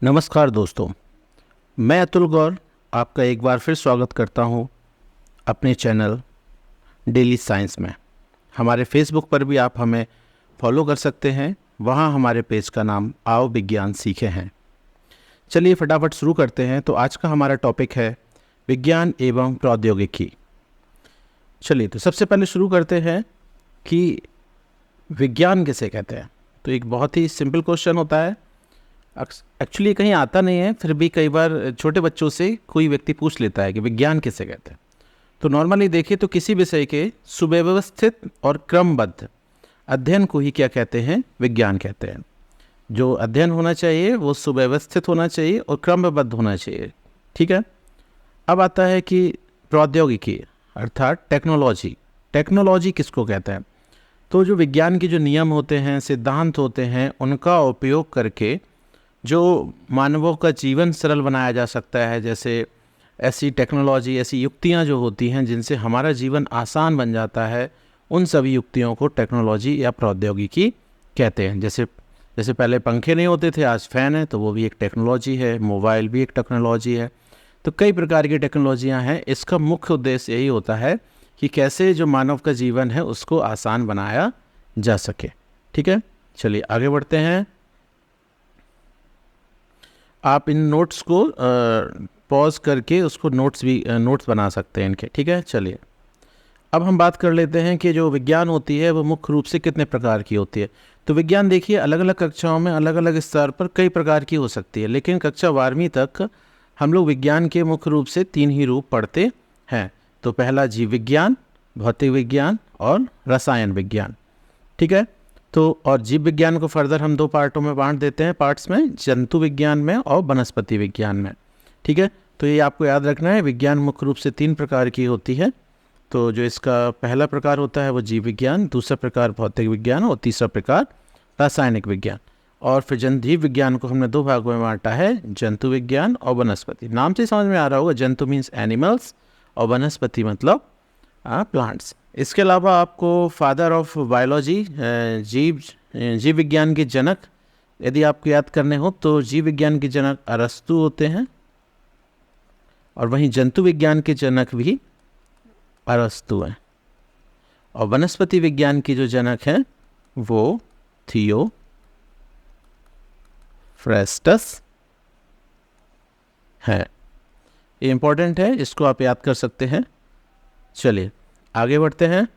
नमस्कार दोस्तों, मैं अतुल गौर आपका एक बार फिर स्वागत करता हूं अपने चैनल डेली साइंस में। हमारे फेसबुक पर भी आप हमें फॉलो कर सकते हैं। वहां हमारे पेज का नाम आओ विज्ञान सीखे हैं। चलिए फटाफट शुरू करते हैं। तो आज का हमारा टॉपिक है विज्ञान एवं प्रौद्योगिकी। चलिए तो सबसे पहले शुरू करते हैं कि विज्ञान किसे कहते हैं। तो एक बहुत ही सिंपल क्वेश्चन होता है, एक्चुअली कहीं आता नहीं है, फिर भी कई बार छोटे बच्चों से कोई व्यक्ति पूछ लेता है कि विज्ञान किसे कहते हैं। तो नॉर्मली देखिए तो किसी विषय के सुव्यवस्थित और क्रमबद्ध अध्ययन को ही क्या कहते हैं, विज्ञान कहते हैं। जो अध्ययन होना चाहिए वो सुव्यवस्थित होना चाहिए और क्रमबद्ध होना चाहिए। ठीक है। अब आता है कि प्रौद्योगिकी अर्थात टेक्नोलॉजी। टेक्नोलॉजी किसको कहते हैं? तो जो विज्ञान के जो नियम होते हैं, सिद्धांत होते हैं, उनका उपयोग करके जो मानवों का जीवन सरल बनाया जा सकता है, जैसे ऐसी टेक्नोलॉजी, ऐसी युक्तियां जो होती हैं जिनसे हमारा जीवन आसान बन जाता है, उन सभी युक्तियों को टेक्नोलॉजी या प्रौद्योगिकी कहते हैं। जैसे पहले पंखे नहीं होते थे, आज फ़ैन है, तो वो भी एक टेक्नोलॉजी है। मोबाइल भी एक टेक्नोलॉजी है। तो कई प्रकार की टेक्नोलॉजियाँ हैं। इसका मुख्य उद्देश्य यही होता है कि कैसे जो मानव का जीवन है उसको आसान बनाया जा सके। ठीक है, चलिए आगे बढ़ते हैं। आप इन नोट्स को पॉज करके उसको नोट्स बना सकते हैं इनके। ठीक है, चलिए अब हम बात कर लेते हैं कि जो विज्ञान होती है वो मुख्य रूप से कितने प्रकार की होती है। तो विज्ञान देखिए अलग अलग कक्षाओं में अलग अलग स्तर पर कई प्रकार की हो सकती है, लेकिन कक्षा 12वीं तक हम लोग विज्ञान के मुख्य रूप से 3 ही रूप पढ़ते हैं। तो पहला जीव विज्ञान, भौतिक विज्ञान और रसायन विज्ञान। ठीक है। तो और जीव विज्ञान को फर्दर हम 2 पार्टों में बांट देते हैं, पार्ट्स में, जंतु विज्ञान में और वनस्पति विज्ञान में। ठीक है। तो ये आपको याद रखना है, विज्ञान मुख्य रूप से 3 प्रकार की होती है। तो जो इसका पहला प्रकार होता है वो जीव विज्ञान, दूसरा प्रकार भौतिक विज्ञान और तीसरा प्रकार रासायनिक विज्ञान। और फिर जीव विज्ञान को हमने 2 भागों में बांटा है, जंतु विज्ञान और वनस्पति। नाम से समझ में आ रहा होगा, जंतु मीन्स एनिमल्स और वनस्पति मतलब प्लांट्स। इसके अलावा आपको फादर ऑफ बायोलॉजी, जीव विज्ञान के जनक यदि आपको याद करने हो तो जीव विज्ञान के जनक अरस्तु होते हैं, और वहीं जंतु विज्ञान के जनक भी अरस्तु हैं। और वनस्पति विज्ञान के जो जनक हैं वो थियोफ्रेस्टस है। ये इंपॉर्टेंट है, इसको आप याद कर सकते हैं। चलिए आगे बढ़ते हैं।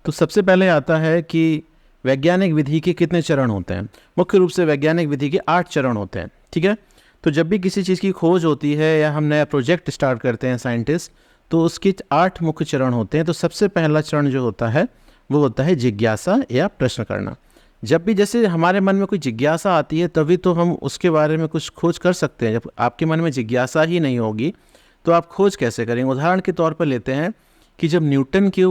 तो सबसे पहले आता है कि वैज्ञानिक विधि के कितने चरण होते हैं। मुख्य रूप से वैज्ञानिक विधि के 8 चरण होते हैं। ठीक है। तो जब भी किसी चीज़ की खोज होती है या हम नया प्रोजेक्ट स्टार्ट करते हैं साइंटिस्ट, तो उसके 8 मुख्य चरण होते हैं। तो सबसे पहला चरण जो होता है वो होता है जिज्ञासा या प्रश्न करना। जब भी जैसे हमारे मन में कोई जिज्ञासा आती है तभी तो हम उसके बारे में कुछ खोज कर सकते हैं। जब आपके मन में जिज्ञासा ही नहीं होगी तो आप खोज कैसे करेंगे। उदाहरण के तौर पर लेते हैं कि जब न्यूटन के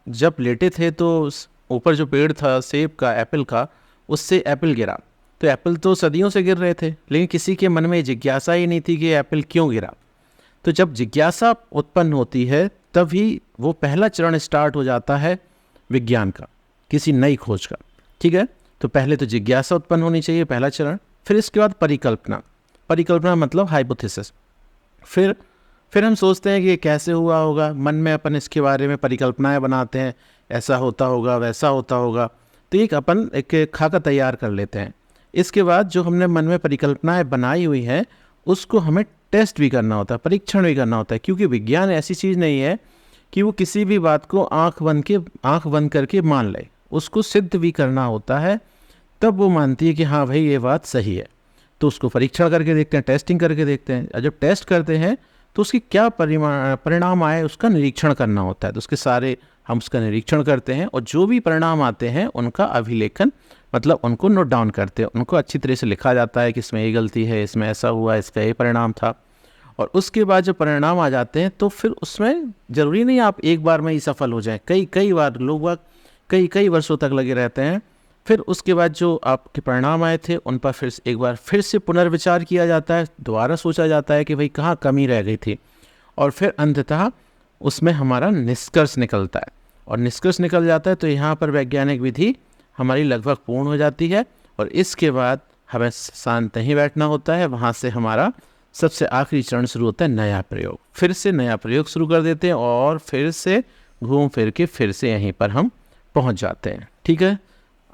जब लेटे थे तो ऊपर जो पेड़ था सेब का, एप्पल का, उससे एप्पल गिरा। तो एप्पल तो सदियों से गिर रहे थे, लेकिन किसी के मन में जिज्ञासा ही नहीं थी कि एप्पल क्यों गिरा। तो जब जिज्ञासा उत्पन्न होती है तभी वो पहला चरण स्टार्ट हो जाता है विज्ञान का, किसी नई खोज का। ठीक है। तो पहले तो जिज्ञासा उत्पन्न होनी चाहिए, पहला चरण। फिर इसके बाद परिकल्पना मतलब हाइपोथेसिस। फिर हम सोचते हैं कि ये कैसे हुआ होगा, मन में अपन इसके बारे में परिकल्पनाएं बनाते हैं, ऐसा होता होगा, वैसा होता होगा। तो एक खाका तैयार कर लेते हैं। इसके बाद जो हमने मन में परिकल्पनाएं बनाई हुई हैं उसको हमें टेस्ट भी करना होता है, परीक्षण भी करना होता है। क्योंकि विज्ञान ऐसी चीज़ नहीं है कि वो किसी भी बात को आंख बंद करके मान ले, उसको सिद्ध भी करना होता है, तब वो मानती है कि हाँ भाई ये बात सही है। तो उसको परीक्षण करके देखते हैं, टेस्टिंग करके देखते हैं। और जब टेस्ट करते हैं तो उसकी क्या परिणाम आए उसका निरीक्षण करना होता है। तो उसके सारे हम उसका निरीक्षण करते हैं और जो भी परिणाम आते हैं उनका अभिलेखन मतलब उनको नोट डाउन करते हैं। उनको अच्छी तरह से लिखा जाता है कि इसमें ये गलती है, इसमें ऐसा हुआ, इसका ये परिणाम था। और उसके बाद जब परिणाम आ जाते हैं तो फिर उसमें ज़रूरी नहीं आप एक बार में ही सफल हो जाएं, कई बार लोग कई वर्षों तक लगे रहते हैं। फिर उसके बाद जो आपके परिणाम आए थे उन पर एक बार फिर से पुनर्विचार किया जाता है, दोबारा सोचा जाता है कि भाई कहाँ कमी रह गई थी, और फिर अंततः उसमें हमारा निष्कर्ष निकलता है। और निष्कर्ष निकल जाता है तो यहाँ पर वैज्ञानिक विधि हमारी लगभग पूर्ण हो जाती है और इसके बाद हमें शांत नहीं बैठना होता है। वहाँ से हमारा सबसे आखिरी चरण शुरू होता है नया प्रयोग। फिर से नया प्रयोग शुरू कर देते हैं और फिर से घूम फिर के फिर से यहीं पर हम पहुँच जाते हैं। ठीक है,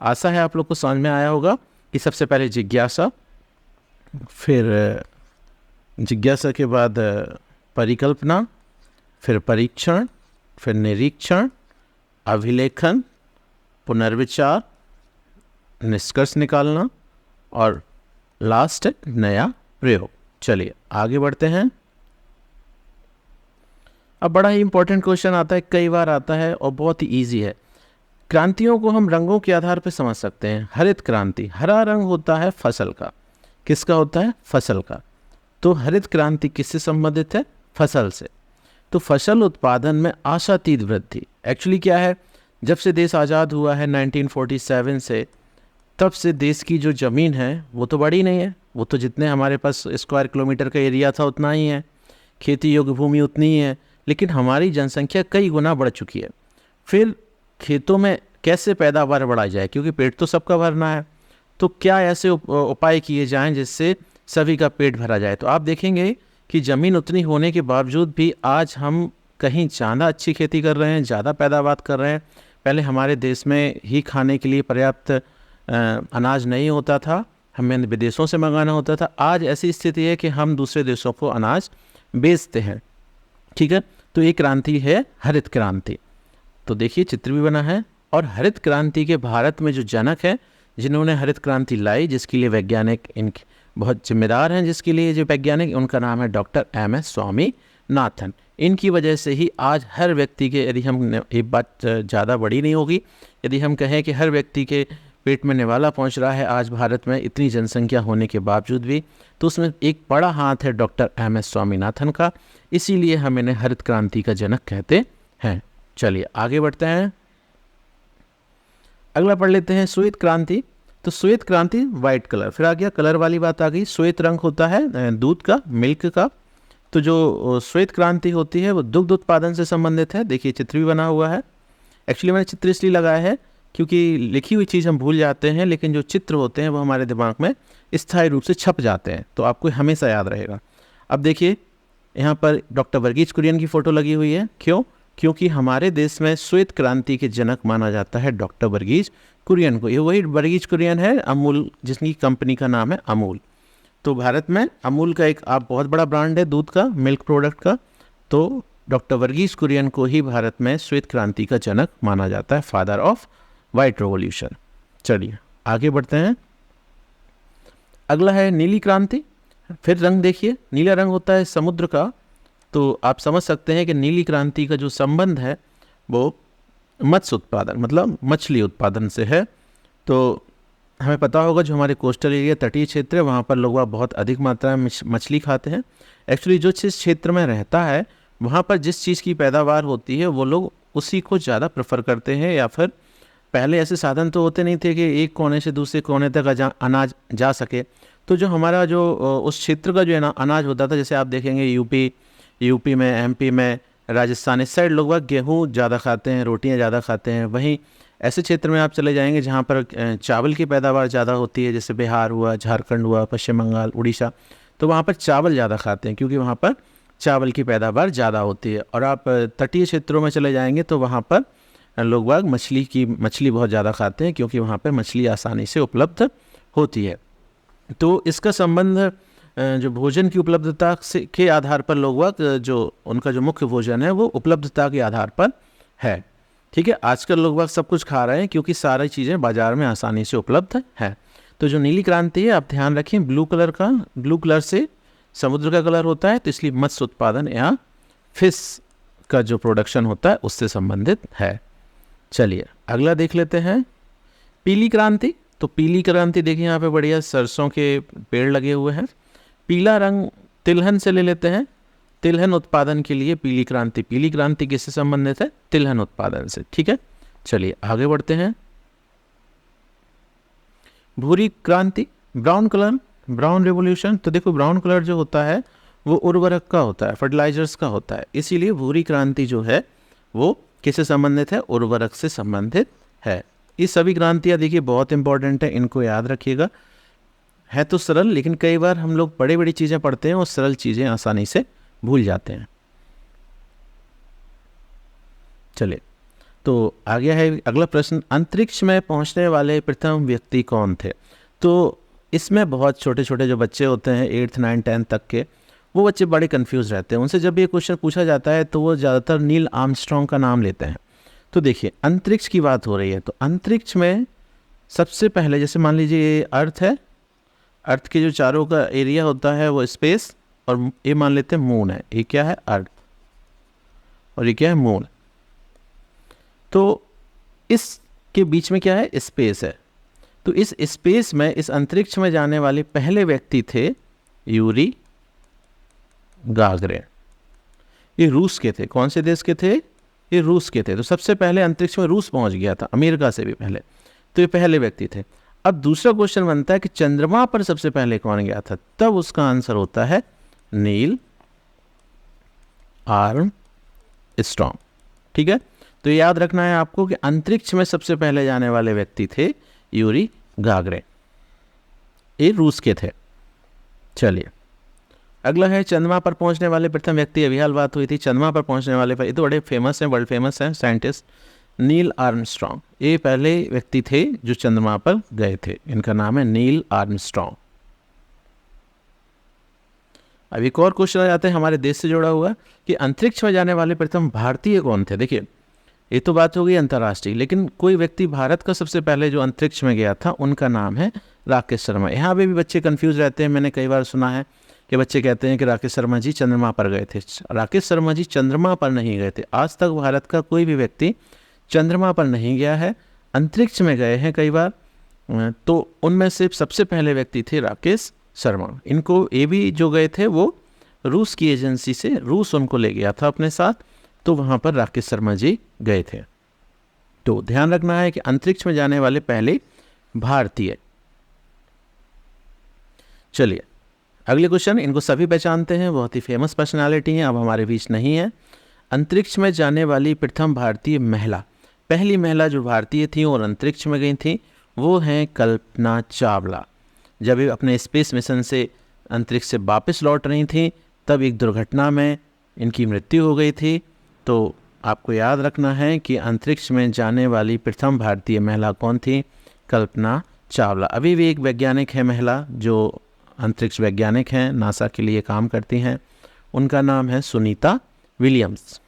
आशा है आप लोग को समझ में आया होगा कि सबसे पहले जिज्ञासा, फिर जिज्ञासा के बाद परिकल्पना, फिर परीक्षण, फिर निरीक्षण, अभिलेखन, पुनर्विचार, निष्कर्ष निकालना और लास्ट नया प्रयोग। चलिए आगे बढ़ते हैं। अब बड़ा ही इंपॉर्टेंट क्वेश्चन आता है, कई बार आता है और बहुत ही इजी है। क्रांतियों को हम रंगों के आधार पर समझ सकते हैं। हरित क्रांति, हरा रंग होता है फसल का। किसका होता है? फसल का। तो हरित क्रांति किससे संबंधित है? फसल से। तो फसल उत्पादन में आशातीत वृद्धि। एक्चुअली क्या है, जब से देश आज़ाद हुआ है 1947 से, तब से देश की जो ज़मीन है वो तो बढ़ी नहीं है। वो तो जितने हमारे पास स्क्वायर किलोमीटर का एरिया था उतना ही है, खेती योग्य भूमि उतनी ही है, लेकिन हमारी जनसंख्या कई गुना बढ़ चुकी है। फिर खेतों में कैसे पैदावार बढ़ाई जाए, क्योंकि पेट तो सबका भरना है। तो क्या ऐसे उपाय किए जाएं जिससे सभी का पेट भरा जाए। तो आप देखेंगे कि ज़मीन उतनी होने के बावजूद भी आज हम कहीं ज़्यादा अच्छी खेती कर रहे हैं, ज़्यादा पैदावार कर रहे हैं। पहले हमारे देश में ही खाने के लिए पर्याप्त अनाज नहीं होता था, हमें विदेशों से मंगाना होता था। आज ऐसी स्थिति है कि हम दूसरे देशों को अनाज बेचते हैं। ठीक है, तो ये क्रांति है हरित क्रांति। तो देखिए चित्र भी बना है। और हरित क्रांति के भारत में जो जनक है, जिन्होंने हरित क्रांति लाई, जिसके लिए वैज्ञानिक इनके बहुत जिम्मेदार हैं, जिसके लिए जो वैज्ञानिक, उनका नाम है डॉक्टर एम एस स्वामीनाथन। इनकी वजह से ही आज हर व्यक्ति के, यदि हम, एक बात ज़्यादा बड़ी नहीं होगी, यदि हम कहें कि हर व्यक्ति के पेट में निवाला पहुंच रहा है आज भारत में इतनी जनसंख्या होने के बावजूद भी, तो उसमें एक बड़ा हाथ है डॉक्टर एम एस स्वामीनाथन का। इसीलिए हम इन्हें हरित क्रांति का जनक कहते हैं। चलिए आगे बढ़ते हैं। अगला पढ़ लेते हैं श्वेत क्रांति। तो श्वेत क्रांति वाइट कलर, फिर आ गया कलर वाली बात आ गई। श्वेत रंग होता है दूध का, मिल्क का। तो जो श्वेत क्रांति होती है वो दुग्ध उत्पादन से संबंधित है। देखिए चित्र भी बना हुआ है। एक्चुअली मैंने चित्र इसलिए लगाया है क्योंकि लिखी हुई चीज़ हम भूल जाते हैं, लेकिन जो चित्र होते हैं वो हमारे दिमाग में स्थायी रूप से छप जाते हैं, तो आपको हमेशा याद रहेगा। अब देखिए यहाँ पर डॉक्टर वर्गीज कुरियन की फ़ोटो लगी हुई है। क्यों? क्योंकि हमारे देश में श्वेत क्रांति के जनक माना जाता है डॉक्टर वर्गीज कुरियन को। ये वही वर्गीज कुरियन है, अमूल, जिसकी कंपनी का नाम है अमूल। तो भारत में अमूल का एक बहुत बड़ा ब्रांड है दूध का, मिल्क प्रोडक्ट का। तो डॉक्टर वर्गीज कुरियन को ही भारत में श्वेत क्रांति का जनक माना जाता है, फादर ऑफ वाइट रेवोल्यूशन। चलिए आगे बढ़ते हैं। अगला है नीली क्रांति। फिर रंग देखिए, नीला रंग होता है समुद्र का। तो आप समझ सकते हैं कि नीली क्रांति का जो संबंध है वो मत्स्य उत्पादन, मतलब मछली उत्पादन से है। तो हमें पता होगा जो हमारे कोस्टल एरिया, तटीय क्षेत्र है, वहाँ पर लोग बहुत अधिक मात्रा में मछली खाते हैं। एक्चुअली जो जिस क्षेत्र में रहता है वहाँ पर जिस चीज़ की पैदावार होती है वो लोग उसी को ज़्यादा प्रेफर करते हैं। या फिर पहले ऐसे साधन तो होते नहीं थे कि एक कोने से दूसरे कोने तक अनाज जा सके। तो जो हमारा जो उस क्षेत्र का जो अनाज होता था, जैसे आप देखेंगे यूपी में, एमपी में, राजस्थान, इस साइड लोग गेहूँ ज़्यादा खाते हैं, रोटियां ज़्यादा खाते हैं। वहीं ऐसे क्षेत्र में आप चले जाएंगे जहाँ पर चावल की पैदावार ज़्यादा होती है, जैसे बिहार हुआ, झारखंड हुआ, पश्चिम बंगाल, उड़ीसा, तो वहाँ पर चावल ज़्यादा खाते हैं क्योंकि वहाँ पर चावल की पैदावार ज़्यादा होती है। और आप तटीय क्षेत्रों में चले जाएंगे तो वहाँ पर लोग मछली बहुत ज़्यादा खाते हैं क्योंकि वहाँ पर मछली आसानी से उपलब्ध होती है। तो इसका संबंध जो भोजन की उपलब्धता से के आधार पर लोग जो उनका जो मुख्य भोजन है वो उपलब्धता के आधार पर है। ठीक है, आजकल लोग सब कुछ खा रहे हैं क्योंकि सारी चीज़ें बाज़ार में आसानी से उपलब्ध है। तो जो नीली क्रांति है, आप ध्यान रखें, ब्लू कलर से समुद्र का कलर होता है, तो इसलिए मत्स्य उत्पादन या फिश का जो प्रोडक्शन होता है उससे संबंधित है। चलिए अगला देख लेते हैं, पीली क्रांति। तो पीली क्रांति देखिए यहाँ पे बढ़िया सरसों के पेड़ लगे हुए हैं। पीला रंग तिलहन से ले लेते हैं। तिलहन उत्पादन के लिए पीली क्रांति किससे संबंधित है? तिलहन उत्पादन से। ठीक है, चलिए आगे बढ़ते हैं। भूरी क्रांति, ब्राउन रेवोल्यूशन। तो देखो ब्राउन कलर जो होता है वो उर्वरक का होता है, फर्टिलाइजर्स का होता है, इसीलिए भूरी क्रांति जो है वो किससे संबंधित है? उर्वरक से संबंधित है। ये सभी क्रांतियाँ देखिए बहुत इंपॉर्टेंट है, इनको याद रखिएगा। है तो सरल, लेकिन कई बार हम लोग बड़ी बड़ी चीज़ें पढ़ते हैं और सरल चीज़ें आसानी से भूल जाते हैं। चलिए, तो आ गया है अगला प्रश्न, अंतरिक्ष में पहुंचने वाले प्रथम व्यक्ति कौन थे? तो इसमें बहुत छोटे छोटे जो बच्चे होते हैं 8th 9th 10th तक के, वो बच्चे बड़े कंफ्यूज रहते हैं। उनसे जब ये क्वेश्चन पूछा जाता है तो वो ज़्यादातर नील आर्मस्ट्रॉन्ग का नाम लेते हैं। तो देखिए, अंतरिक्ष की बात हो रही है, तो अंतरिक्ष में सबसे पहले, जैसे मान लीजिए ये अर्थ है, अर्थ के जो चारों का एरिया होता है वो स्पेस, और ये मान लेते हैं मून है। ये क्या है? अर्थ, और ये क्या है? मून। तो इसके बीच में क्या है? स्पेस है। तो इस स्पेस में, इस अंतरिक्ष में जाने वाले पहले व्यक्ति थे यूरी गागरिन। ये रूस के थे। कौन से देश के थे? ये रूस के थे। तो सबसे पहले अंतरिक्ष में रूस पहुंच गया था, अमेरिका से भी पहले। तो ये पहले व्यक्ति थे। अब दूसरा क्वेश्चन बनता है कि चंद्रमा पर सबसे पहले कौन गया था? तब उसका आंसर होता है नील आर्मस्ट्रॉन्ग। ठीक है, तो याद रखना है आपको कि अंतरिक्ष में सबसे पहले जाने वाले व्यक्ति थे यूरी गागरिन, ये रूस के थे। चलिए, अगला है चंद्रमा पर पहुंचने वाले प्रथम व्यक्ति। अभी हाल बात हुई थी चंद्रमा पर पहुंचने वाले पर, ये तो बड़े फेमस हैं, वर्ल्ड फेमस हैं साइंटिस्ट, नील आर्मस्ट्रॉन्ग। ये पहले व्यक्ति थे जो चंद्रमा पर गए थे, इनका नाम है नील आर्मस्ट्रॉन्ग। अब एक और क्वेश्चन आ जाते हैं हमारे देश से जुड़ा हुआ कि अंतरिक्ष में जाने वाले प्रथम भारतीय कौन थे? देखिए, ये तो बात हो गई अंतर्राष्ट्रीय, लेकिन कोई व्यक्ति भारत का सबसे पहले जो अंतरिक्ष में गया था उनका नाम है राकेश शर्मा। यहाँ पे भी बच्चे कंफ्यूज रहते हैं। मैंने कई बार सुना है कि बच्चे कहते हैं कि राकेश शर्मा जी चंद्रमा पर गए थे। राकेश शर्मा जी चंद्रमा पर नहीं गए थे। आज तक भारत का कोई भी व्यक्ति चंद्रमा पर नहीं गया है, अंतरिक्ष में गए हैं कई बार। तो उनमें से सबसे पहले व्यक्ति थे राकेश शर्मा। इनको ये भी जो गए थे वो रूस की एजेंसी से, रूस उनको ले गया था अपने साथ, तो वहाँ पर राकेश शर्मा जी गए थे। तो ध्यान रखना है कि अंतरिक्ष में जाने वाले पहले भारतीय। चलिए, अगले क्वेश्चन, इनको सभी पहचानते हैं, बहुत ही फेमस पर्सनालिटी हैं, अब हमारे बीच नहीं है। अंतरिक्ष में जाने वाली प्रथम भारतीय महिला, पहली महिला जो भारतीय थी और अंतरिक्ष में गई थी, वो हैं कल्पना चावला। जब ये अपने स्पेस मिशन से अंतरिक्ष से वापस लौट रही थी, तब एक दुर्घटना में इनकी मृत्यु हो गई थी। तो आपको याद रखना है कि अंतरिक्ष में जाने वाली प्रथम भारतीय महिला कौन थी? कल्पना चावला। अभी भी एक वैज्ञानिक है महिला जो अंतरिक्ष वैज्ञानिक हैं, नासा के लिए काम करती हैं, उनका नाम है सुनीता विलियम्स।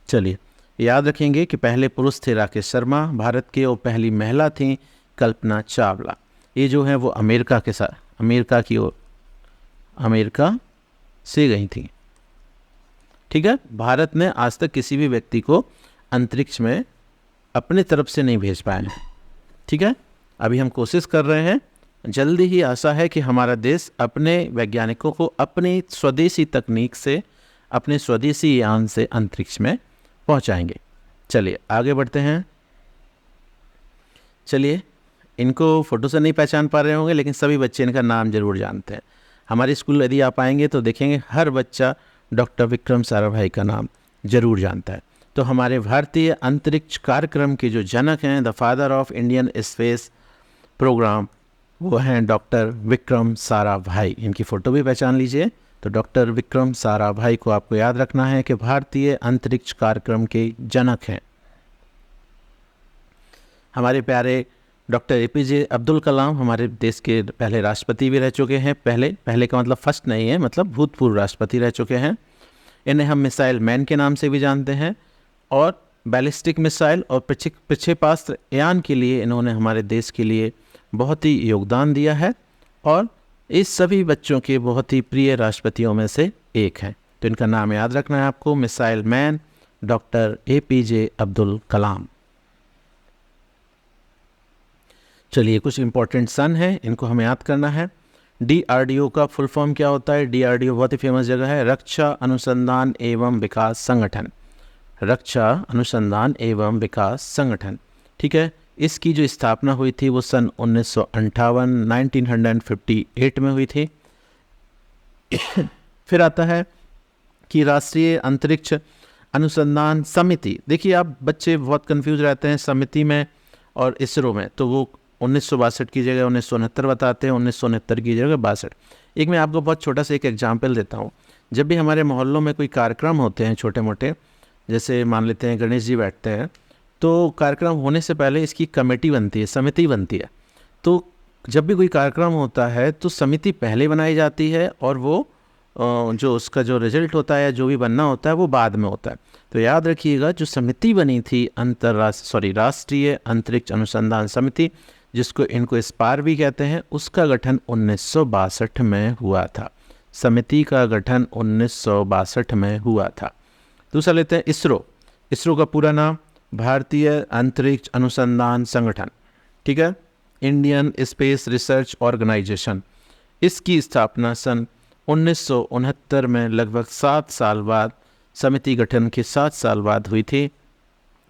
चलिए, याद रखेंगे कि पहले पुरुष थे राकेश शर्मा भारत के, और पहली महिला थी कल्पना चावला। ये जो है वो अमेरिका के साथ, अमेरिका की ओर, अमेरिका से गई थी। ठीक है, भारत ने आज तक किसी भी व्यक्ति को अंतरिक्ष में अपने तरफ से नहीं भेज पाए हैं। ठीक है, अभी हम कोशिश कर रहे हैं, जल्दी ही आशा है कि हमारा देश अपने वैज्ञानिकों को अपनी स्वदेशी तकनीक से, अपने स्वदेशी यान से अंतरिक्ष में पहुंचाएंगे। चलिए आगे बढ़ते हैं। चलिए, इनको फ़ोटो से नहीं पहचान पा रहे होंगे, लेकिन सभी बच्चे इनका नाम जरूर जानते हैं। हमारे स्कूल यदि आप आएंगे तो देखेंगे हर बच्चा डॉक्टर विक्रम साराभाई का नाम जरूर जानता है। तो हमारे भारतीय अंतरिक्ष कार्यक्रम के जो जनक हैं, the father of Indian space programme, वो हैं डॉक्टर विक्रम साराभाई। इनकी फ़ोटो भी पहचान लीजिए। तो डॉक्टर विक्रम साराभाई को आपको याद रखना है कि भारतीय अंतरिक्ष कार्यक्रम के जनक हैं। हमारे प्यारे डॉक्टर एपीजे अब्दुल कलाम हमारे देश के पहले राष्ट्रपति भी रह चुके हैं। पहले का मतलब फर्स्ट नहीं है, मतलब भूतपूर्व राष्ट्रपति रह चुके हैं। इन्हें हम मिसाइल मैन के नाम से भी जानते हैं, और बैलिस्टिक मिसाइल और प्रक्षेपास्त्र यान के लिए इन्होंने हमारे देश के लिए बहुत ही योगदान दिया है, और इस सभी बच्चों के बहुत ही प्रिय राष्ट्रपतियों में से एक हैं। तो इनका नाम याद रखना है आपको, missile man doctor APJ Abdul Kalam. चलिए, कुछ इंपॉर्टेंट सन है, इनको हमें याद करना है। DRDO का फुल फॉर्म क्या होता है? DRDO बहुत ही फेमस जगह है, रक्षा अनुसंधान एवं विकास संगठन। रक्षा अनुसंधान एवं विकास संगठन। ठीक है, इसकी जो स्थापना हुई थी वो सन 1958 में हुई थी। फिर आता है कि राष्ट्रीय अंतरिक्ष अनुसंधान समिति। देखिए, आप बच्चे बहुत कंफ्यूज रहते हैं, समिति में और इसरो में तो वो 1962 की जगह 1969 बताते हैं, 1969 की जगह 62। एक मैं आपको बहुत छोटा सा एक एग्जाम्पल देता हूँ। जब भी हमारे मोहल्लों में कोई कार्यक्रम होते हैं छोटे मोटे, जैसे मान लेते हैं गणेश जी बैठते हैं, तो कार्यक्रम होने से पहले इसकी कमेटी बनती है, समिति बनती है। तो जब भी कोई कार्यक्रम होता है तो समिति पहले बनाई जाती है और वो जो उसका जो रिजल्ट होता है, जो भी बनना होता है, वो बाद में होता है। तो याद रखिएगा, जो समिति बनी थी राष्ट्रीय अंतरिक्ष अनुसंधान समिति, जिसको इनको स्पार भी कहते हैं, उसका गठन 1962 में हुआ था। समिति का गठन 1962 में हुआ था। दूसरा लेते हैं इसरो। इसरो का पूरा नाम भारतीय अंतरिक्ष अनुसंधान संगठन, ठीक है, इंडियन स्पेस रिसर्च ऑर्गेनाइजेशन। इसकी स्थापना सन 1969 में लगभग 7 साल बाद, समिति गठन के 7 साल बाद हुई थी।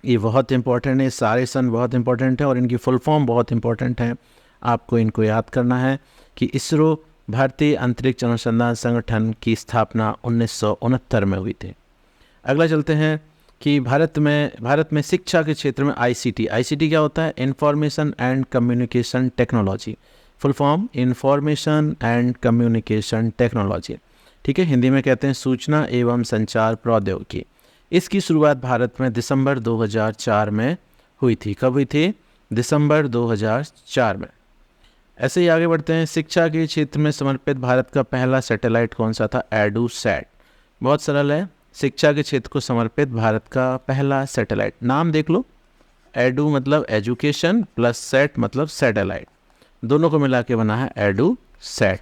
ये बहुत इंपॉर्टेंट है, सारे सन बहुत इंपॉर्टेंट है और इनकी फुल फॉर्म बहुत इंपॉर्टेंट है, आपको इनको याद करना है कि इसरो भारतीय अंतरिक्ष अनुसंधान संगठन की स्थापना 1969 में हुई थी। अगला चलते हैं कि भारत में शिक्षा के क्षेत्र में आईसीटी क्या होता है? Information and communication technology, full form information and communication technology, ठीक है, हिंदी में कहते हैं सूचना एवं संचार प्रौद्योगिकी। इसकी शुरुआत भारत में दिसंबर 2004 में हुई थी। कब हुई थी? दिसंबर 2004 में। ऐसे ही आगे बढ़ते हैं। शिक्षा के क्षेत्र में समर्पित भारत का पहला सैटेलाइट कौन सा था? एडूसैट। बहुत सरल है, शिक्षा के क्षेत्र को समर्पित भारत का पहला सैटेलाइट, नाम देख लो, एडू मतलब एजुकेशन प्लस सैट मतलब सैटेलाइट, दोनों को मिला के बना है एडूसैट।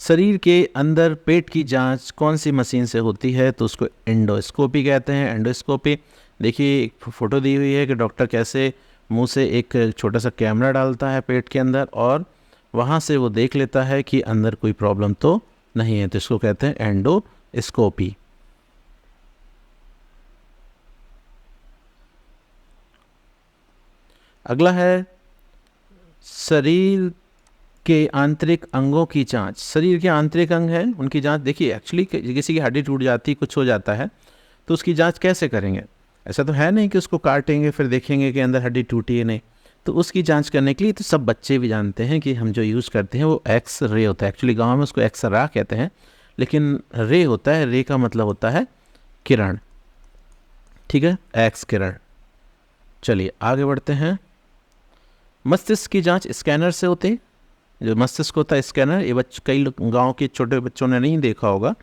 शरीर के अंदर पेट की जांच कौन सी मशीन से होती है? तो उसको एंडोस्कोपी कहते हैं। एंडोस्कोपी, देखिए एक फ़ोटो दी हुई है कि डॉक्टर कैसे मुंह से एक छोटा सा कैमरा डालता है पेट के अंदर और वहाँ से वो देख लेता है कि अंदर कोई प्रॉब्लम तो नहीं है, तो इसको कहते हैं एंडोस्कोपी। अगला है शरीर के आंतरिक अंगों की जांच। शरीर के आंतरिक अंग हैं, उनकी जांच देखिए, एक्चुअली किसी की हड्डी टूट जाती है, कुछ हो जाता है, तो उसकी जांच कैसे करेंगे? ऐसा तो है नहीं कि उसको काटेंगे फिर देखेंगे कि अंदर हड्डी टूटी है, नहीं। तो उसकी जांच करने के लिए तो सब बच्चे भी जानते हैं कि हम जो यूज़ करते हैं वो एक्स रे होता है। एक्चुअली गाँव में उसको एक्सरा कहते हैं, लेकिन रे होता है, रे का मतलब होता है किरण, ठीक है, एक्स किरण। चलिए आगे बढ़ते हैं। मस्तिष्क की जांच स्कैनर से होती है। जो मस्तिष्क होता है स्कैनर, ये कई गांव के छोटे बच्चों ने नहीं देखा होगा,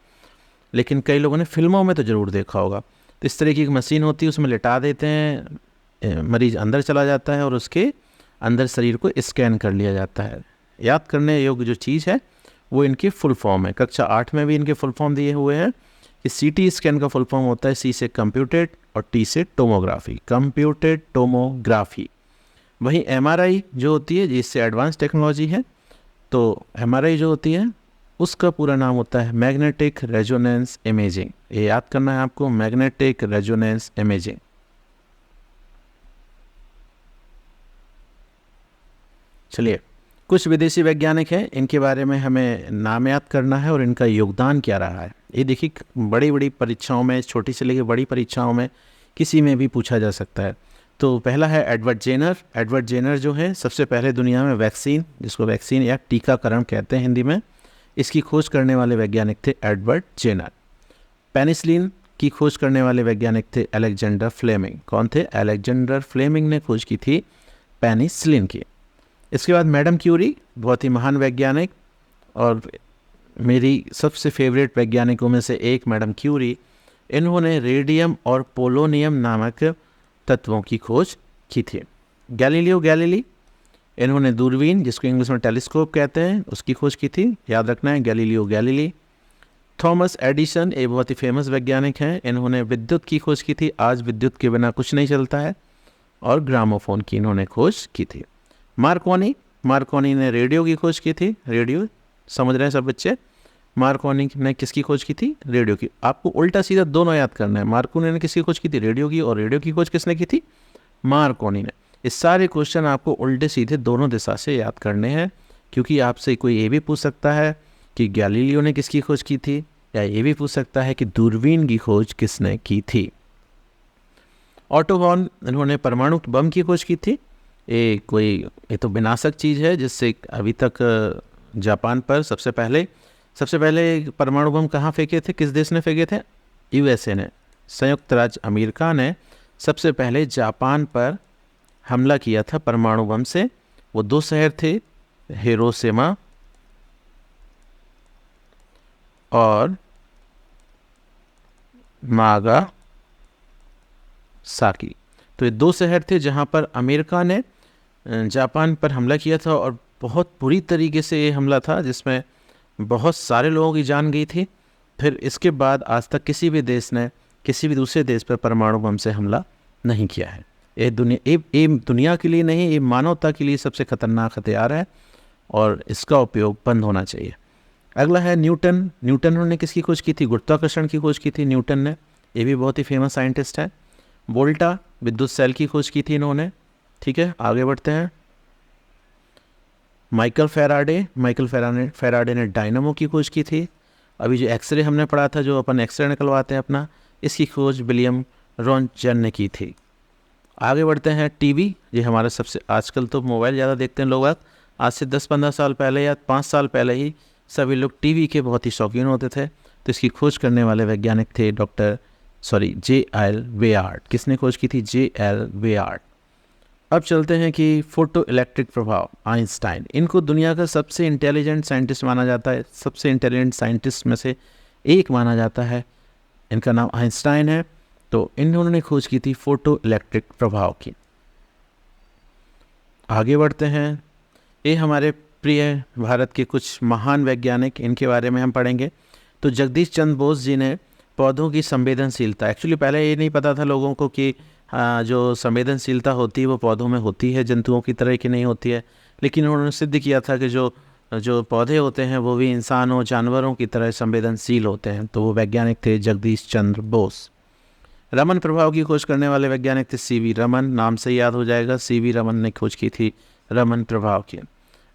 लेकिन कई लोगों ने फिल्मों में तो ज़रूर देखा होगा। तो इस तरह की एक मशीन होती है, उसमें लिटा देते हैं, मरीज अंदर चला जाता है और उसके अंदर शरीर को स्कैन कर लिया जाता है। याद करने योग्य जो चीज़ है वो इनकी फुल फॉर्म है, कक्षा 8 में भी इनके फुल फॉर्म दिए हुए हैं कि सीटी स्कैन का फुल फॉर्म होता है सी से कंप्यूटेड और टी से टोमोग्राफी, कंप्यूटेड टोमोग्राफी। वहीं एमआरआई जो होती है, जिससे एडवांस टेक्नोलॉजी है, तो एमआरआई जो होती है उसका पूरा नाम होता है मैग्नेटिक रेजोनेंस इमेजिंग। ये याद करना है आपको, मैग्नेटिक रेजोनेंस इमेजिंग। चलिए, कुछ विदेशी वैज्ञानिक हैं, इनके बारे में हमें नाम याद करना है और इनका योगदान क्या रहा है। ये देखिए बड़ी बड़ी परीक्षाओं में, छोटी से लेकर बड़ी परीक्षाओं में किसी में भी पूछा जा सकता है। तो पहला है एडवर्ड जेनर। एडवर्ड जेनर जो है सबसे पहले दुनिया में वैक्सीन, जिसको वैक्सीन या टीकाकरण कहते हैं हिंदी में, इसकी खोज करने वाले वैज्ञानिक थे एडवर्ड जेनर। पेनिसिलिन की खोज करने वाले वैज्ञानिक थे अलेक्जेंडर फ्लेमिंग। कौन थे? अलेक्जेंडर फ्लेमिंग ने खोज की थी पेनिसिलिन की। इसके बाद मैडम क्यूरी, बहुत ही महान वैज्ञानिक और मेरी सबसे फेवरेट वैज्ञानिकों में से एक मैडम क्यूरी। इन्होंने रेडियम और पोलोनियम नामक तत्वों की खोज की थी। गैलीलियो गैलीली, इन्होंने दूरबीन, जिसको इंग्लिश में टेलीस्कोप कहते हैं, उसकी खोज की थी। याद रखना है गैलीलियो गैलीली। थॉमस एडिसन, ये बहुत ही फेमस वैज्ञानिक हैं, इन्होंने विद्युत की खोज की थी। आज विद्युत के बिना कुछ नहीं चलता है। और ग्रामोफोन की इन्होंने खोज की थी। मार्कोनी ने रेडियो की खोज की थी। रेडियो समझ रहे हैं सब बच्चे? मार्कोनी ने किसकी खोज की थी? रेडियो की। आपको उल्टा सीधा दोनों याद करना है। मार्कोनी ने किसकी खोज की थी? रेडियो की। और रेडियो की खोज किसने की थी? मार्कोनी ने। इस सारे क्वेश्चन आपको उल्टे सीधे दोनों दिशा से याद करने हैं, क्योंकि आपसे कोई ये भी पूछ सकता है कि गैलीलियो ने किसकी खोज की थी, या ये भी पूछ सकता है कि दूरबीन की खोज किसने की थी। ऑटो वॉन इन्होंने परमाणु बम की खोज की थी। ये तो विनाशक चीज़ है जिससे अभी तक जापान पर सबसे पहले परमाणु बम कहाँ फेंके थे, किस देश ने फेंके थे? यूएसए ने, संयुक्त राज्य अमेरिका ने सबसे पहले जापान पर हमला किया था परमाणु बम से। वो 2 शहर थे, हिरोशिमा और नागासाकी। तो ये 2 शहर थे जहाँ पर अमेरिका ने जापान पर हमला किया था, और बहुत बुरी तरीके से ये हमला था जिसमें बहुत सारे लोगों की जान गई थी। फिर इसके बाद आज तक किसी भी देश ने किसी भी दूसरे देश पर परमाणु बम से हमला नहीं किया है। ये दुनिया के लिए नहीं, ये मानवता के लिए सबसे खतरनाक हथियार है और इसका उपयोग बंद होना चाहिए। अगला है न्यूटन। न्यूटन ने किसकी खोज की थी? गुरुत्वाकर्षण की खोज की थी न्यूटन ने, ये भी बहुत ही फेमस साइंटिस्ट है। वोल्टा विद्युत सेल की खोज की थी इन्होंने। ठीक है, आगे बढ़ते हैं। माइकल फेराडे ने डायनामो की खोज की थी। अभी जो एक्सरे हमने पढ़ा था, जो अपन एक्सरे निकलवाते हैं अपना, इसकी खोज विलियम रॉन्टजन ने की थी। आगे बढ़ते हैं। टीवी, ये हमारे सबसे, आजकल तो मोबाइल ज़्यादा देखते हैं लोग, आज से 10-15 साल पहले या 5 साल पहले ही सभी लोग टीवी के बहुत ही शौकीन होते थे। तो इसकी खोज करने वाले वैज्ञानिक थे J.L. वेयार्ड। किसने खोज की थी? J.L. वेयार्ड। अब चलते हैं कि फोटो इलेक्ट्रिक प्रभाव, आइंस्टाइन। इनको दुनिया का सबसे इंटेलिजेंट साइंटिस्ट माना जाता है, सबसे इंटेलिजेंट साइंटिस्ट में से एक माना जाता है। इनका नाम आइंस्टाइन है। तो इन्होंने खोज की थी फोटो इलेक्ट्रिक प्रभाव की। आगे बढ़ते हैं। ये हमारे प्रिय भारत के कुछ महान वैज्ञानिक, इनके बारे में हम पढ़ेंगे। तो जगदीश चंद्र बोस जी ने पौधों की संवेदनशीलता, एक्चुअली पहले ये नहीं पता था लोगों को कि जो संवेदनशीलता होती है वो पौधों में होती है, जंतुओं की तरह की नहीं होती है। लेकिन उन्होंने सिद्ध किया था कि जो पौधे होते हैं वो भी इंसानों, जानवरों की तरह संवेदनशील होते हैं। तो वो वैज्ञानिक थे जगदीश चंद्र बोस। रमन प्रभाव की खोज करने वाले वैज्ञानिक थे सीवी रमन, नाम से याद हो जाएगा, सीवी रमन ने खोज की थी रमन प्रभाव की।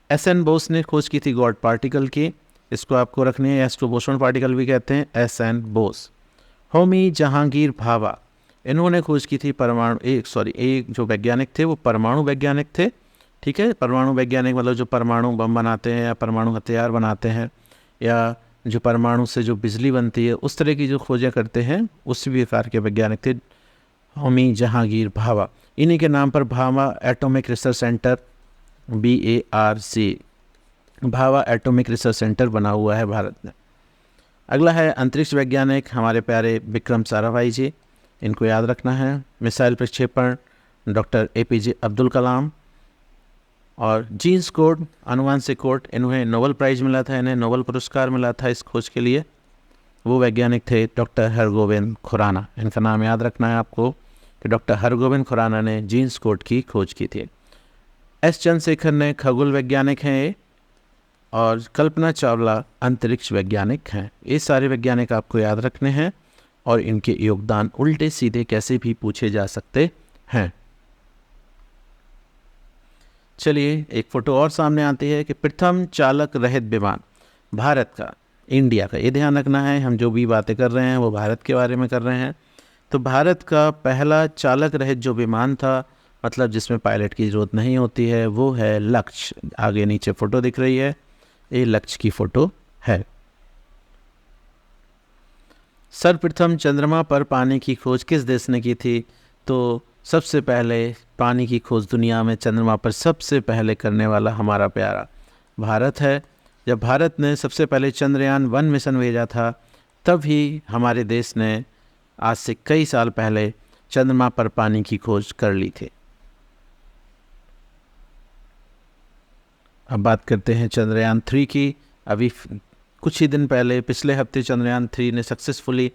एसएन बोस ने खोज की थी गॉड पार्टिकल की, इसको आपको रखनी है, एस्ट्रो बोसोन पार्टिकल भी कहते हैं, एसएन बोस। होमी जहांगीर भाभा, इन्होंने खोज की थी एक जो वैज्ञानिक थे वो परमाणु वैज्ञानिक थे। ठीक है, परमाणु वैज्ञानिक मतलब जो परमाणु बम बनाते हैं या परमाणु हथियार बनाते हैं, या जो परमाणु से जो बिजली बनती है उस तरह की जो खोजें करते हैं, उस प्रकार के वैज्ञानिक थे होमी जहांगीर भाभा। इन्हीं के नाम पर Bhabha atomic research centre, BARC, Bhabha atomic research centre बना हुआ है भारत में। अगला है अंतरिक्ष वैज्ञानिक, हमारे प्यारे विक्रम साराभाई जी, इनको याद रखना है। मिसाइल प्रक्षेपण, डॉक्टर APJ अब्दुल कलाम। और जीन्स कोड, अनुवांशिक कोड, इन्हें नोबेल प्राइज़ मिला था, इन्हें नोबेल पुरस्कार मिला था इस खोज के लिए। वो वैज्ञानिक थे डॉक्टर हरगोविंद खुराना। इनका नाम याद रखना है आपको कि डॉक्टर हरगोविंद खुराना ने जीन्स कोड की खोज की थी। S चंद्रशेखर ने खगोल वैज्ञानिक हैं ये, और कल्पना चावला अंतरिक्ष वैज्ञानिक हैं। ये सारे वैज्ञानिक आपको याद रखने हैं और इनके योगदान उल्टे सीधे कैसे भी पूछे जा सकते हैं। चलिए एक फ़ोटो और सामने आती है कि प्रथम चालक रहित विमान भारत का, इंडिया का, ये ध्यान रखना है, हम जो भी बातें कर रहे हैं वो भारत के बारे में कर रहे हैं। तो भारत का पहला चालक रहित जो विमान था, मतलब जिसमें पायलट की ज़रूरत नहीं होती है, वो है लक्ष्य। आगे नीचे फ़ोटो दिख रही है, ये लक्ष्य की फ़ोटो है। सर्वप्रथम चंद्रमा पर पानी की खोज किस देश ने की थी? तो सबसे पहले पानी की खोज दुनिया में चंद्रमा पर सबसे पहले करने वाला हमारा प्यारा भारत है। जब भारत ने सबसे पहले चंद्रयान-1 मिशन भेजा था, तब ही हमारे देश ने आज से कई साल पहले चंद्रमा पर पानी की खोज कर ली थी। अब बात करते हैं चंद्रयान-3 की। अभी कुछ ही दिन पहले, पिछले हफ्ते, चंद्रयान-3 ने सक्सेसफुली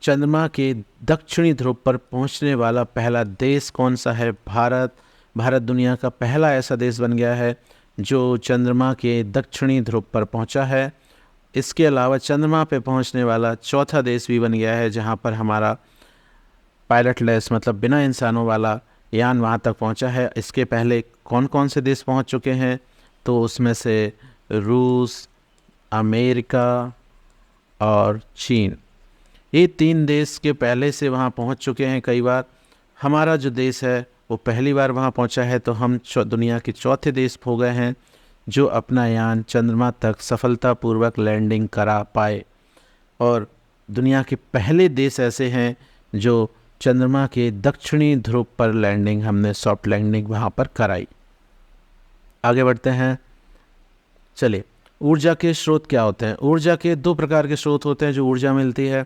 चंद्रमा के दक्षिणी ध्रुव पर पहुंचने वाला पहला देश कौन सा है? भारत। भारत दुनिया का पहला ऐसा देश बन गया है जो चंद्रमा के दक्षिणी ध्रुव पर पहुंचा है। इसके अलावा चंद्रमा पे पहुंचने वाला चौथा देश भी बन गया है जहां पर हमारा पायलटलेस, मतलब बिना इंसानों वाला यान वहां तक पहुंचा है। इसके पहले कौन कौन से देश पहुंच चुके हैं? तो उसमें से रूस, अमेरिका और चीन, ये 3 देश के पहले से वहाँ पहुँच चुके हैं कई बार। हमारा जो देश है वो पहली बार वहाँ पहुँचा है, तो हम दुनिया के चौथे देश हो गए हैं जो अपना यान चंद्रमा तक सफलतापूर्वक लैंडिंग करा पाए, और दुनिया के पहले देश ऐसे हैं जो चंद्रमा के दक्षिणी ध्रुव पर लैंडिंग, हमने सॉफ्ट लैंडिंग वहाँ पर कराई। आगे बढ़ते हैं। चलिए, ऊर्जा के स्रोत क्या होते हैं? ऊर्जा के दो प्रकार के स्रोत होते हैं जो ऊर्जा मिलती है,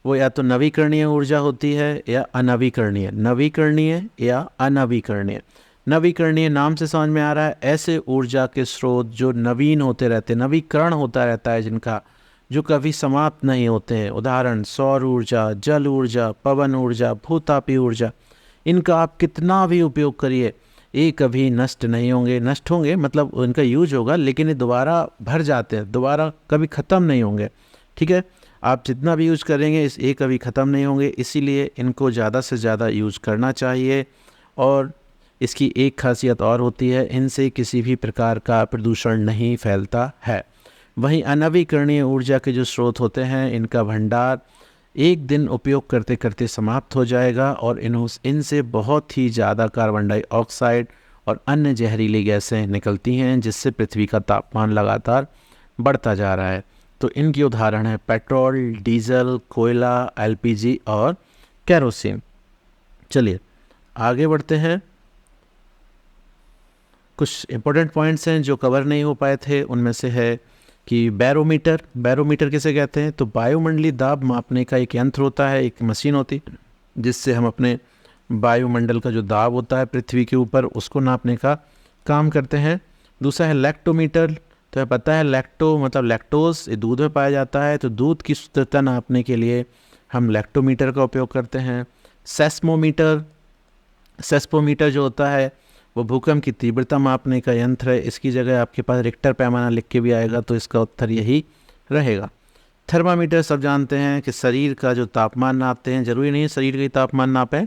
वो या तो नवीकरणीय ऊर्जा होती है या अनवीकरणीय। नवीकरणीय या अनवीकरणीय। नवीकरणीय नाम से समझ में आ रहा है, ऐसे ऊर्जा के स्रोत जो नवीन होते रहते हैं, नवीकरण होता रहता है जिनका, जो कभी समाप्त नहीं होते हैं। उदाहरण सौर ऊर्जा, जल ऊर्जा, पवन ऊर्जा, भूतापी ऊर्जा। इनका आप कितना भी उपयोग करिए, ये कभी नष्ट नहीं होंगे। नष्ट होंगे मतलब उनका यूज होगा, लेकिन ये दोबारा भर जाते हैं, दोबारा कभी ख़त्म नहीं होंगे। ठीक है, आप जितना भी यूज़ करेंगे इस ये कभी ख़त्म नहीं होंगे, इसीलिए इनको ज़्यादा से ज़्यादा यूज़ करना चाहिए। और इसकी एक खासियत और होती है, इनसे किसी भी प्रकार का प्रदूषण नहीं फैलता है। वहीं अनवीकरणीय ऊर्जा के जो स्रोत होते हैं, इनका भंडार एक दिन उपयोग करते करते समाप्त हो जाएगा, और इनसे बहुत ही ज़्यादा कार्बन डाइऑक्साइड और अन्य जहरीली गैसें निकलती हैं, जिससे पृथ्वी का तापमान लगातार बढ़ता जा रहा है। तो इनकी उदाहरण है पेट्रोल, डीजल, कोयला, एलपीजी और केरोसिन। चलिए आगे बढ़ते हैं। कुछ इम्पोर्टेंट पॉइंट्स हैं जो कवर नहीं हो पाए थे, उनमें से है कि बैरोमीटर। बैरोमीटर किसे कहते हैं? तो वायुमंडलीय दाब मापने का एक यंत्र होता है, एक मशीन होती है, जिससे हम अपने वायुमंडल का जो दाब होता है पृथ्वी के ऊपर, उसको नापने का काम करते हैं। दूसरा है लैक्टोमीटर। तो पता है लैक्टो मतलब लैक्टोज, ये दूध में पाया जाता है, तो दूध की शुद्धता नापने के लिए हम लैक्टोमीटर का उपयोग करते हैं। सेस्मोमीटर, सेस्मोमीटर जो होता है वो भूकंप की तीव्रता मापने का यंत्र है। इसकी जगह आपके पास रिक्टर पैमाना लिख के भी आएगा, तो इसका उत्तर यही रहेगा। थर्मामीटर सब जानते हैं कि शरीर का जो तापमान नापते हैं, ज़रूरी नहीं है शरीर का ही तापमान नापें,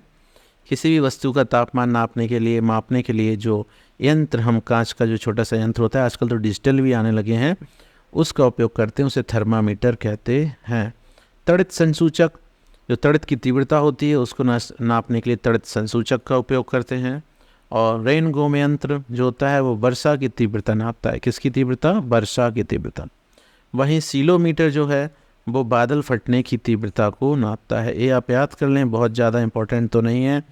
किसी भी वस्तु का तापमान नापने के लिए, मापने के लिए जो यंत्र, हम कांच का जो छोटा सा यंत्र होता है, आजकल तो डिजिटल भी आने लगे हैं, उसका उपयोग करते हैं, उसे थर्मामीटर कहते हैं। तड़ित संसूचक, जो तड़ित की तीव्रता होती है उसको नापने के लिए तड़ित संसूचक का उपयोग करते हैं। और रेन गोम यंत्र जो होता है वो वर्षा की तीव्रता नापता है। किसकी तीव्रता? वर्षा की तीव्रता। वहीं सीलोमीटर जो है वो बादल फटने की तीव्रता को नापता है। ये आप याद कर लें, बहुत ज़्यादा इम्पोर्टेंट तो नहीं है,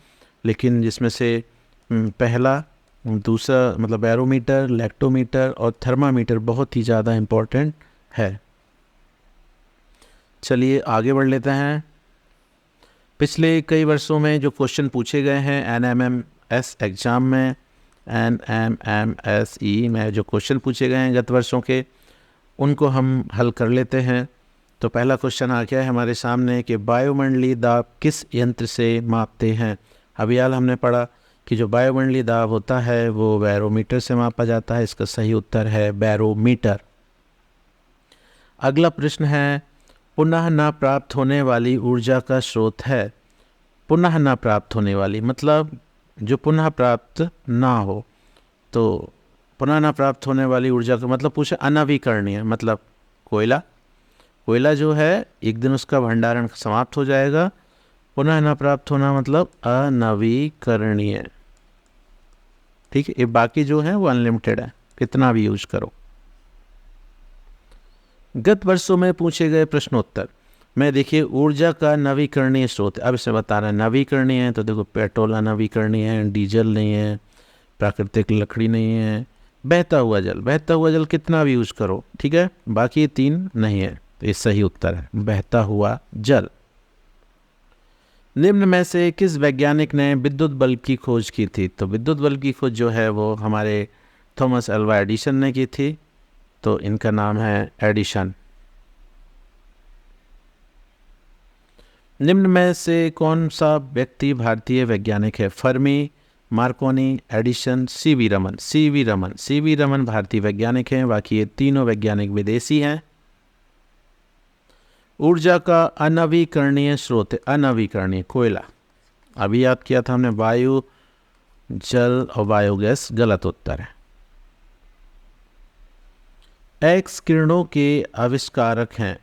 लेकिन जिसमें से पहला, दूसरा मतलब बैरोमीटर, लैक्टोमीटर और थर्मामीटर बहुत ही ज़्यादा इम्पोर्टेंट है। चलिए आगे बढ़ लेते हैं। पिछले कई वर्षों में जो क्वेश्चन पूछे गए हैं NMMS एग्ज़ाम में, NMMSE में जो क्वेश्चन पूछे गए हैं गत वर्षों के, उनको हम हल कर लेते हैं। तो पहला क्वेश्चन आ गया है हमारे सामने कि वायुमंडलीय दाब किस यंत्र से मापते हैं। अभी हाल हमने पढ़ा कि जो वायुमंडलीय दाब होता है वो बैरोमीटर से मापा जाता है। इसका सही उत्तर है बैरोमीटर। अगला प्रश्न है, पुनः न प्राप्त होने वाली ऊर्जा का स्रोत है। पुनः न प्राप्त होने वाली मतलब जो पुनः प्राप्त ना हो। तो पुनः न प्राप्त होने वाली ऊर्जा का मतलब पूछे अनवीकरणीय, मतलब कोयला। कोयला जो है एक दिन उसका भंडारण समाप्त हो जाएगा। पुनः न प्राप्त होना मतलब अनवीकरणीय। ठीक है, ये बाकी जो है वो अनलिमिटेड है, कितना भी यूज करो। गत वर्षों में पूछे गए प्रश्नोत्तर में देखिए ऊर्जा का नवीकरणीय स्रोत, अब इसमें बता रहा है नवीकरणीय है, तो देखो पेट्रोल अनवीकरणीय है, डीजल नहीं है, प्राकृतिक लकड़ी नहीं है, बहता हुआ जल। बहता हुआ जल कितना भी यूज करो, ठीक है, बाकी ये तीन नहीं है, तो ये सही उत्तर है बहता हुआ जल। निम्न में से किस वैज्ञानिक ने विद्युत बल्ब की खोज की थी? तो विद्युत बल्ब की खोज जो है वो हमारे थॉमस अल्वा एडिसन ने की थी, तो इनका नाम है एडिशन। निम्न में से कौन सा व्यक्ति भारतीय वैज्ञानिक है? Fermi, Marconi, Edison, CV Raman. CV Raman, CV Raman भारतीय वैज्ञानिक हैं, बाकी ये तीनों वैज्ञानिक विदेशी हैं। ऊर्जा का अनवीकरणीय स्रोत है, अनवीकरणीय कोयला। अभी याद किया था हमने, वायु, जल और बायोगैस गलत उत्तर है। एक्स किरणों के आविष्कारक हैं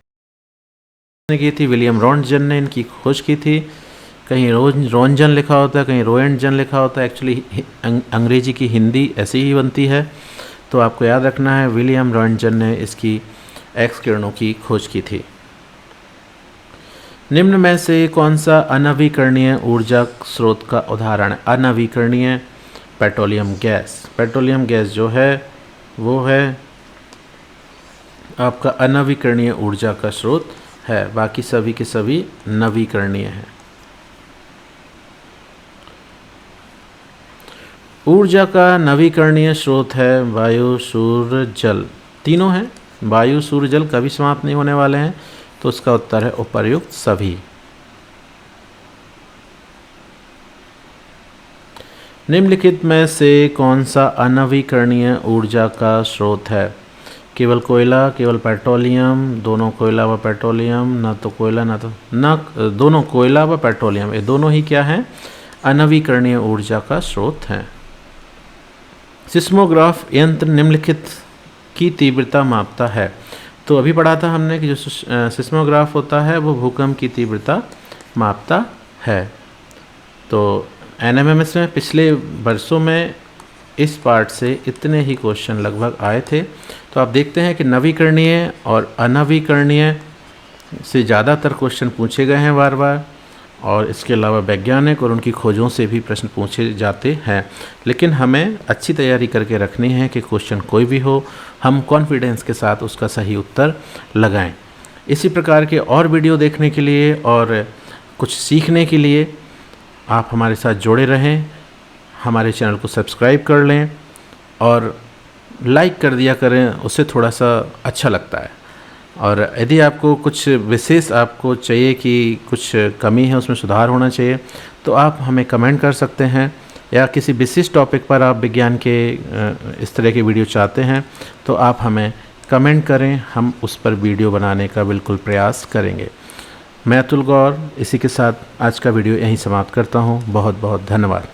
की थी विलियम रॉन्टजन ने इनकी खोज की थी। कहीं रोंजन लिखा होता है, कहीं रोएंटजन लिखा होता है। एक्चुअली अंग्रेजी की हिंदी ऐसी ही बनती है। तो आपको याद रखना है विलियम रोएंटजन ने इसकी एक्स किरणों की खोज की थी। निम्न में से कौन सा अनवीकरणीय ऊर्जा स्रोत का उदाहरण है? अनवीकरणीय पेट्रोलियम गैस। पेट्रोलियम गैस जो है वो है आपका अनवीकरणीय ऊर्जा का स्रोत है, बाकी सभी के सभी नवीकरणीय हैं। ऊर्जा का नवीकरणीय स्रोत है वायु, सूर्य, जल। तीनों हैं, वायु, सूर्य, जल कभी समाप्त नहीं होने वाले हैं। तो उसका उत्तर है उपर्युक्त सभी। निम्नलिखित में से कौन सा अनवीकरणीय ऊर्जा का स्रोत है? केवल कोयला, केवल पेट्रोलियम, दोनों कोयला व पेट्रोलियम, ना तो कोयला ना तो न दोनों कोयला व पेट्रोलियम, ये दोनों ही क्या हैं? अनवीकरणीय ऊर्जा का स्रोत हैं। सिस्मोग्राफ यंत्र निम्नलिखित की तीव्रता मापता है। तो अभी पढ़ा था हमने कि जो सिस्मोग्राफ होता है वो भूकंप की तीव्रता मापता है। तो NMMS में पिछले वर्षों में इस पार्ट से इतने ही क्वेश्चन लगभग आए थे। तो आप देखते हैं कि नवीकरणीय और अनवीकरणीय से ज़्यादातर क्वेश्चन पूछे गए हैं बार बार, और इसके अलावा वैज्ञानिक और उनकी खोजों से भी प्रश्न पूछे जाते हैं। लेकिन हमें अच्छी तैयारी करके रखनी है कि क्वेश्चन कोई भी हो हम कॉन्फिडेंस के साथ उसका सही उत्तर लगाएं। इसी प्रकार के और वीडियो देखने के लिए और कुछ सीखने के लिए आप हमारे साथ जुड़े रहें, हमारे चैनल को सब्सक्राइब कर लें और लाइक कर दिया करें, उससे थोड़ा सा अच्छा लगता है। और यदि आपको कुछ विशेष आपको चाहिए कि कुछ कमी है, उसमें सुधार होना चाहिए, तो आप हमें कमेंट कर सकते हैं, या किसी विशेष टॉपिक पर आप विज्ञान के इस तरह के वीडियो चाहते हैं तो आप हमें कमेंट करें, हम उस पर वीडियो बनाने का बिल्कुल प्रयास करेंगे। मैं अतुल गौर इसी के साथ आज का वीडियो यहीं समाप्त करता हूँ। बहुत बहुत धन्यवाद।